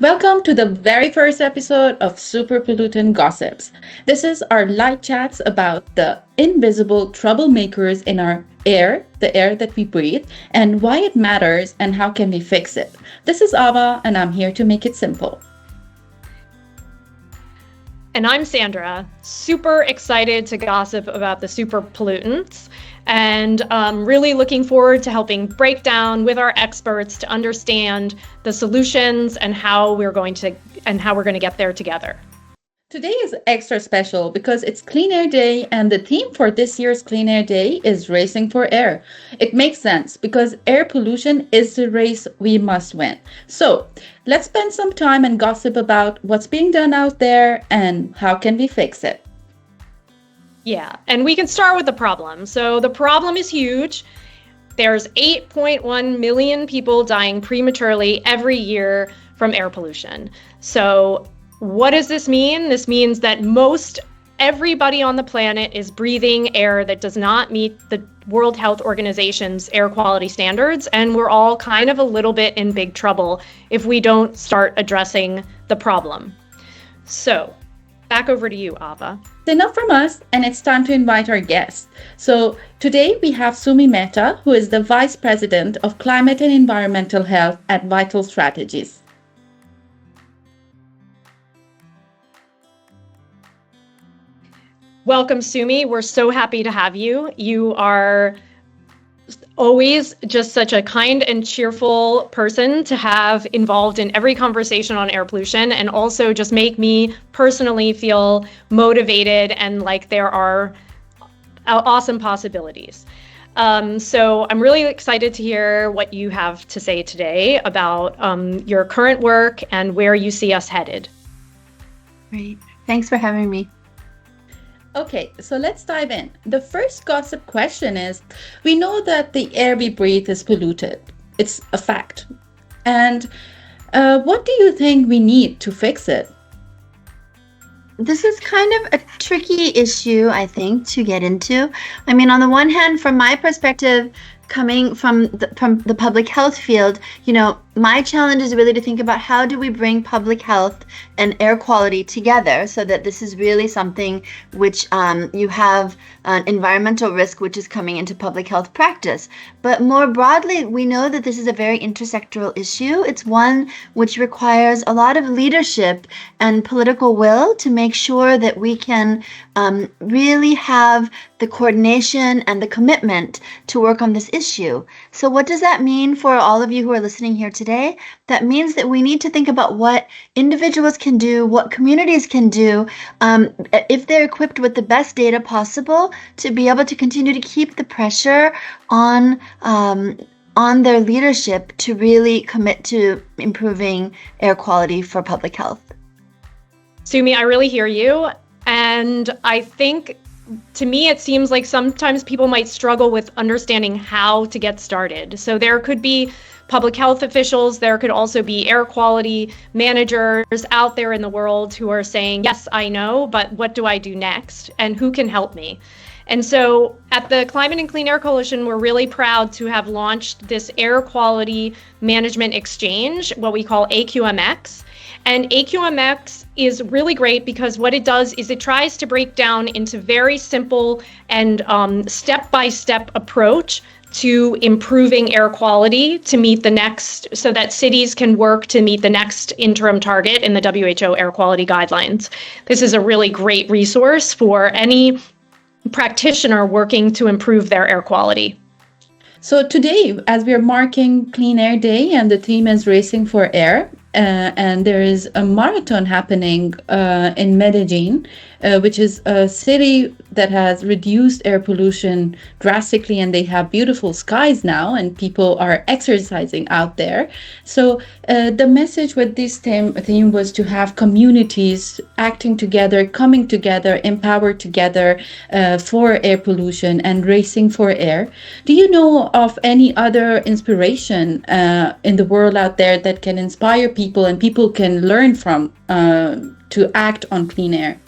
Welcome to the very first episode of Super Pollutant Gossips. This is our light chats about the invisible troublemakers in our air, the air that we breathe, and why it matters and how can we fix it. This is Ava, and I'm here to make it simple. And I'm Sandra, super excited to gossip about the super pollutants and really looking forward to helping break down with our experts to understand the solutions and how we're going to get there together. Today is extra special because it's Clean Air Day, and the theme for this year's Clean Air Day is Racing for Air. It makes sense because air pollution is the race we must win. So let's spend some time and gossip about what's being done out there and how can we fix it. Yeah, and we can start with the problem. So the problem is huge. There's 8.1 million people dying prematurely every year from air pollution. So what does this mean? This means that everybody on the planet is breathing air that does not meet the World Health Organization's air quality standards, and we're all kind of a little bit in big trouble if we don't start addressing the problem. So, back over to you, Ava. Enough from us, and it's time to invite our guests. So today we have Sumi Mehta, who is the Vice President of Climate and Environmental Health at Vital Strategies. Welcome, Sumi. We're so happy to have you. You are always just such a kind and cheerful person to have involved in every conversation on air pollution, and also just make me personally feel motivated and like there are awesome possibilities. So I'm really excited to hear what you have to say today about your current work and where you see us headed. Great. Thanks for having me. Okay, so let's dive in. The first gossip question is, we know that the air we breathe is polluted. It's a fact. And what do you think we need to fix it? This is kind of a tricky issue, I think, to get into. I mean, on the one hand, from my perspective, coming from the public health field, my challenge is really to think about how do we bring public health and air quality together so that this is really something which you have an environmental risk which is coming into public health practice. But more broadly, we know that this is a very intersectoral issue. It's one which requires a lot of leadership and political will to make sure that we can really have the coordination and the commitment to work on this issue. So what does that mean for all of you who are listening here today? That means that we need to think about what individuals can do, what communities can do, if they're equipped with the best data possible, to be able to continue to keep the pressure on their leadership to really commit to improving air quality for public health. Sumi, I really hear you. And I think, to me, it seems like sometimes people might struggle with understanding how to get started. So there could be public health officials, there could also be air quality managers out there in the world who are saying, yes, I know, but what do I do next? And who can help me? And so at the Climate and Clean Air Coalition, we're really proud to have launched this Air Quality Management Exchange, what we call AQMX. And AQMX is really great because what it does is it tries to break down into very simple and step-by-step approach to improving air quality to meet the next, so that cities can work to meet the next interim target in the WHO air quality guidelines. This is a really great resource for any practitioner working to improve their air quality. So today, as we are marking Clean Air Day and the theme is Racing for Air, and there is a marathon happening in Medellin, which is a city that has reduced air pollution drastically, and they have beautiful skies now, and people are exercising out there. So the message with this theme was to have communities acting together, coming together, empowered together for air pollution and racing for air. Do you know of any other inspiration in the world out there that can inspire people and people can learn from to act on clean air?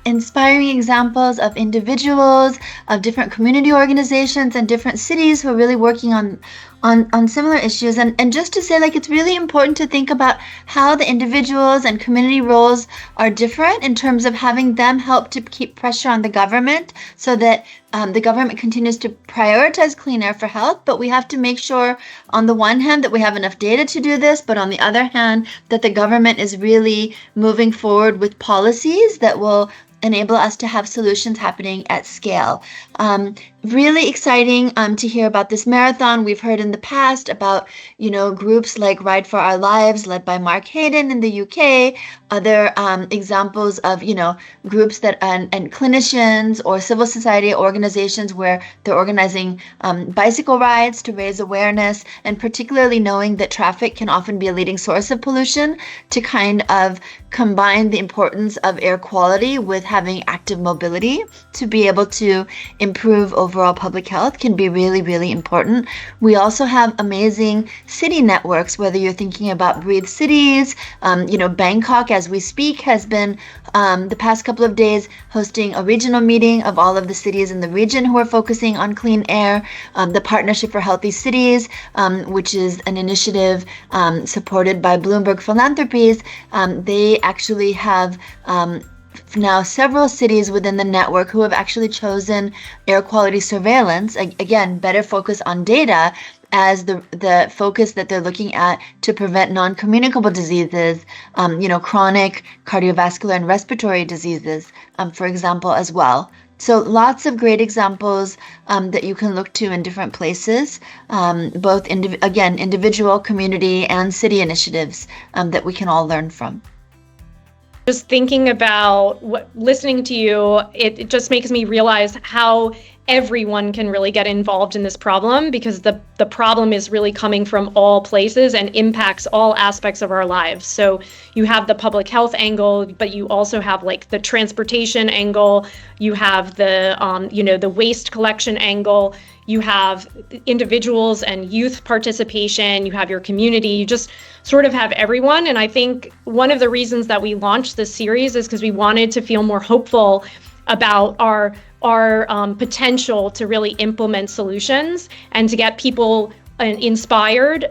Inspiring examples of individuals, of different community organizations and different cities who are really working on on similar issues, and just to say, like, it's really important to think about how the individuals and community roles are different in terms of having them help to keep pressure on the government so that the government continues to prioritize clean air for health. But we have to make sure, on the one hand, that we have enough data to do this, but on the other hand, that the government is really moving forward with policies that will enable us to have solutions happening at scale. Really exciting to hear about this marathon. We've heard in the past about, groups like Ride for Our Lives, led by Mark Hayden in the UK, other examples of, groups that and clinicians or civil society organizations where they're organizing bicycle rides to raise awareness, and particularly knowing that traffic can often be a leading source of pollution, to kind of combine the importance of air quality with having active mobility to be able to improve overall public health can be really, really important. We also have amazing city networks, whether you're thinking about Breathe Cities, Bangkok, as we speak, has been the past couple of days hosting a regional meeting of all of the cities in the region who are focusing on clean air. The Partnership for Healthy Cities, which is an initiative supported by Bloomberg Philanthropies, they actually have now several cities within the network who have actually chosen air quality surveillance, again, better focus on data, as the focus that they're looking at to prevent non-communicable diseases, chronic cardiovascular and respiratory diseases, for example, as well. So lots of great examples that you can look to in different places, both individual, community, and city initiatives that we can all learn from. Just thinking about listening to you, it just makes me realize how everyone can really get involved in this problem, because the problem is really coming from all places and impacts all aspects of our lives. So you have the public health angle, but you also have like the transportation angle, you have the the waste collection angle, you have individuals and youth participation, you have your community, you just sort of have everyone. And I think one of the reasons that we launched this series is because we wanted to feel more hopeful about our potential to really implement solutions and to get people inspired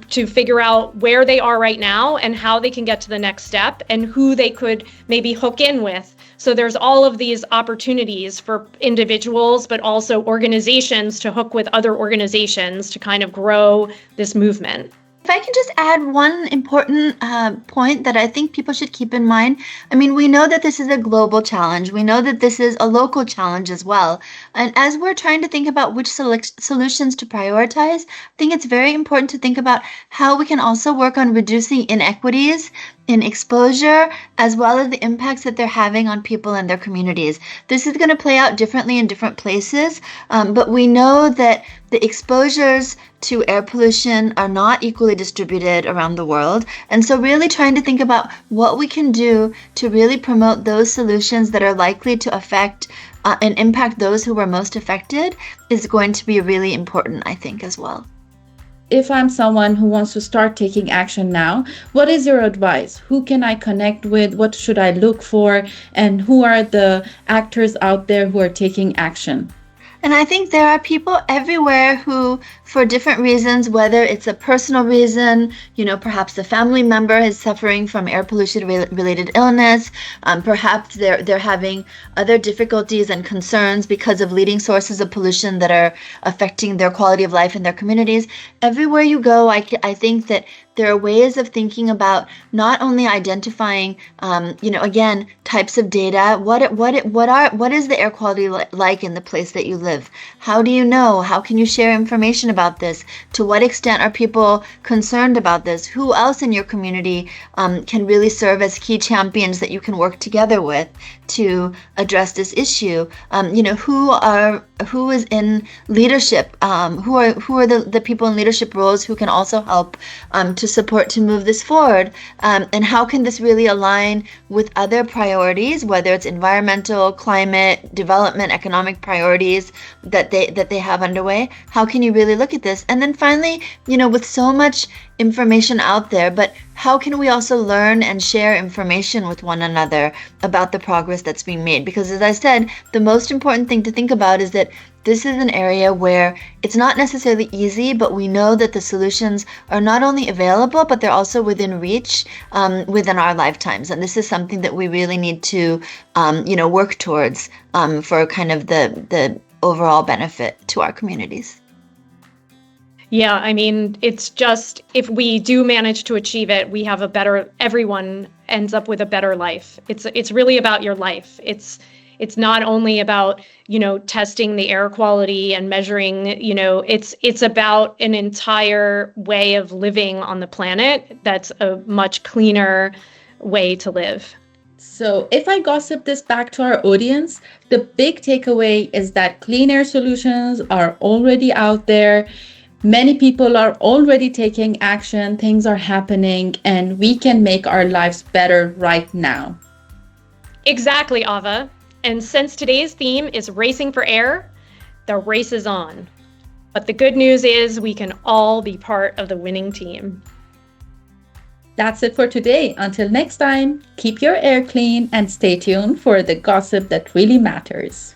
to figure out where they are right now and how they can get to the next step and who they could maybe hook in with. So there's all of these opportunities for individuals, but also organizations to hook with other organizations to kind of grow this movement. If I can just add one important point that I think people should keep in mind. I mean, we know that this is a global challenge. We know that this is a local challenge as well. And as we're trying to think about which solutions to prioritize, I think it's very important to think about how we can also work on reducing inequities in exposure, as well as the impacts that they're having on people and their communities. This is going to play out differently in different places, but we know that the exposures to air pollution are not equally distributed around the world. And so really trying to think about what we can do to really promote those solutions that are likely to affect and impact those who are most affected is going to be really important, I think, as well. If I'm someone who wants to start taking action now, what is your advice? Who can I connect with? What should I look for? And who are the actors out there who are taking action? And I think there are people everywhere who, for different reasons, whether it's a personal reason, perhaps a family member is suffering from air pollution related illness, perhaps they're having other difficulties and concerns because of leading sources of pollution that are affecting their quality of life in their communities. Everywhere you go, I think that there are ways of thinking about not only identifying, again, types of data. What is the air quality like in the place that you live? How do you know? How can you share information about this? To what extent are people concerned about this? Who else in your community can really serve as key champions that you can work together with to address this issue? Who is in leadership? Who are the people in leadership roles who can also help to support to move this forward? And how can this really align with other priorities, whether it's environmental, climate, development, economic priorities that they have underway? How can you really look at this? And then finally, with so much information out there, but how can we also learn and share information with one another about the progress that's being made? Because as I said, the most important thing to think about is that this is an area where it's not necessarily easy, but we know that the solutions are not only available, but they're also within reach within our lifetimes. And this is something that we really need to, work towards for kind of the overall benefit to our communities. Yeah, I mean, it's just, if we do manage to achieve it, we have everyone ends up with a better life. It's really about your life. It's not only about, testing the air quality and measuring, it's about an entire way of living on the planet that's a much cleaner way to live. So if I gossip this back to our audience, the big takeaway is that clean air solutions are already out there. Many people are already taking action, things are happening, and we can make our lives better right now. Exactly, Ava. And since today's theme is racing for air, the race is on. But the good news is we can all be part of the winning team. That's it for today. Until next time, keep your air clean and stay tuned for the gossip that really matters.